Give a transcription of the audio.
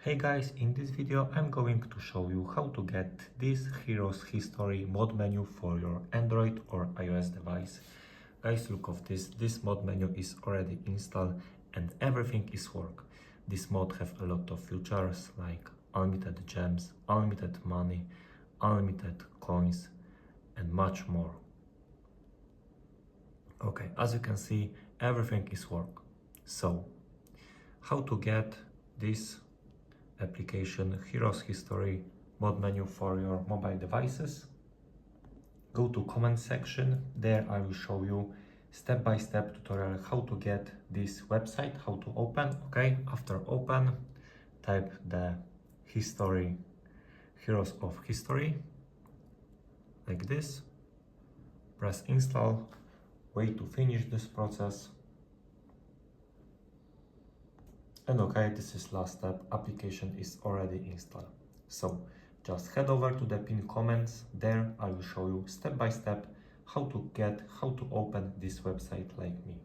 Hey guys, in this video I'm going to show you how to get this Heroes History mod menu for your Android or iOS device. Guys, look of this mod menu is already installed and everything is work. This mod have a lot of features like unlimited gems, unlimited money, unlimited coins and much more. Okay, as you can see, everything is work. So, how to get this application Heroes History mod menu for your mobile devices? Go to comment section. There I will show you step-by-step tutorial how to get this website, how to open. Okay, after open, type the history, Heroes of History, like this. Press install, wait to finish this process. And okay, this is last step, application is already installed. So just head over to the pinned comments. There I will show you step by step how to open this website like me.